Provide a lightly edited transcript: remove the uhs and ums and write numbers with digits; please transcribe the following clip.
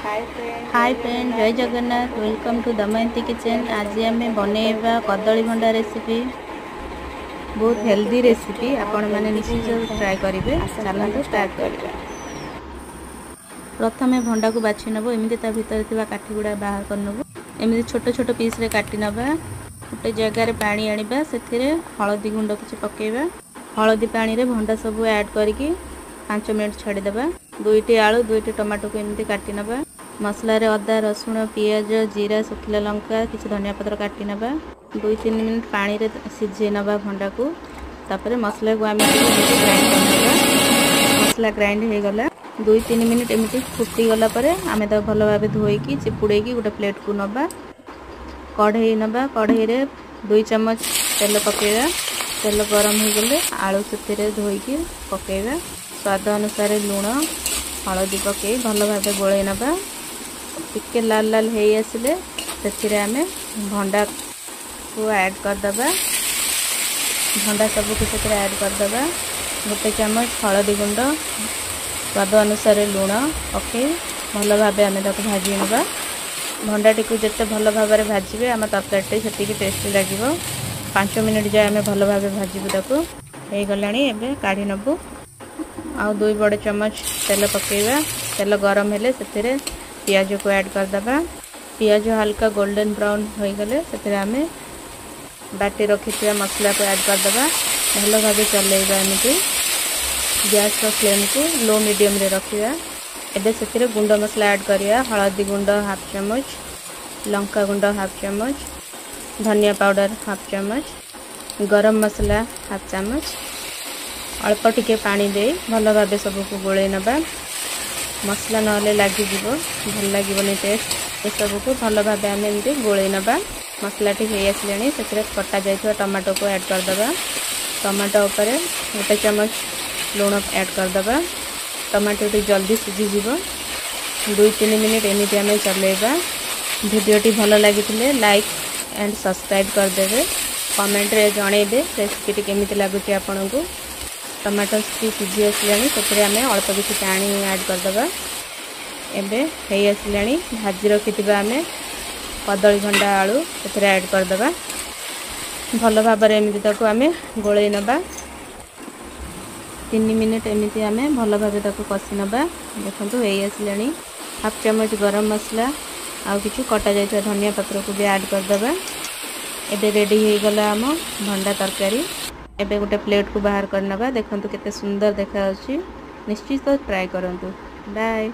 हाय friend, जय Jagannath. Welcome to Damayanti kitchen. आज आम बनैबा कदली भंडा रेसिपी। बहुत हेल्दी रेसिपी, आपण मैंने निश्चित ट्राए करेंगे। चलते स्टार्ट करेंगे। प्रथम भंडा को बाछि नब। एमती भीतर थी काठी गुड़ा बाहर कर नब। एमती छोट छोट पीस रे काटी नबा। गोटे जगार पानी आनिबा, सेथिरे हळदी गुंड किछि पकेइबा। हळदी पानी रे भंडा सब ऐड करके 5 मिनट छाड़ीदेबा। 2टी आलू 2टी टमाटो को एमती काटी नबा। मसला रे अदा रसुण पियाज जीरा सुखिला लंका किसी धनिया पत्र काटी नबा। 2-3 मिनट पानी रे सिझे नबा भंडा को। तापर मसला को आम ग्राइंड कर नबा। मसला ग्राइंड हो गला। 2-3 मिनट एमती फुटी गला परे आमे तो भल भाव धोईकी चिपुड़ेकी गोटे प्लेट को नबा। कढ़ई नबा। कढ़ई रे 2 चम्मच तेल पकेइबा। तेल गरम हो गले आलू से धोईकी पकेइबा। स्वाद अनुसार लुण हलदी पकई भल भाव गोले नबा। टिके लाल लाल हो आसिले से आम भंडा को ऐड करदबा। भंडा सब कुछ ऐड करदबा। गोटे चम्मच हलदी गुंड स्वाद अनुसार लुण पकई भल भाव आम भाजी नबा। भंडाटी को जिते भल भाव भाजबे आम तरकारी से टेस्टी लगे। 5 मिनट जाए आम भल भाव भाजबू। ताको हो गला एबे काढ़ी नबू। आउ 2 बड़ चम्मच तेल पकेइबा। तेल गरम हेले से पियाज को ऐड करदबा। पियाज हल्का गोल्डन ब्राउन हो गले से आम बाटी रखी मसला को ऐड करदबा। भल भाव चलेबा। एमती गैस फ्लेम को लो मीडियम रे रखिया। एबे से गुंड मसला ऐड करिया। हळदी गुंड 1/2 चम्मच, लंका गुंड 1/2 चम्मच, धनिया पाउडर 1/2 चम्मच, गरम मसला 1/2 चम्मच। अल्प टिके पानी दे भल भाव सबको गोले नबा। मसला नले लगे भल लगे टेस्ट। ये सब को भल भाव आम एमती गोले नबा। मसलाटी हो आसिले से कटा जाइए टमाटो को ऐड करदबा। टमाटो उपर 1 चम्मच लुण ऐड करदबा। टमाटो जल्दी सीझीज। 2-3 मिनट एमती आम चलेबा। वीडियोटी भल लगी लाइक एंड सब्सक्राइब करदे। कमेंट रे जनइबे रेसिपीटी केमिति लागुची आपन को। टमाटो सीझी आसिलानी से आम अल्प किसी पानी ऐड करदबा। एबे हो आसिलानी भाजी रखी आम कदली भंडा आलू से ऐड करदबा। भल भाव एमती ताको आम गोले नबा। 3 मिनट एमती आम भल भाव ताको कषि नबा। देखो हो आसिलानी 1/2 चम्मच गरम मसला आउ किछु कटा जाइए धनिया पत्र को भी ऐड करदबा। एबे रेडी हो गला आम भंडा तरकारी। एबे गोटे प्लेट को बाहर करनबा। देखंतु केते सुंदर देखा अछि। निश्चित ट्राई करंतु। बाय।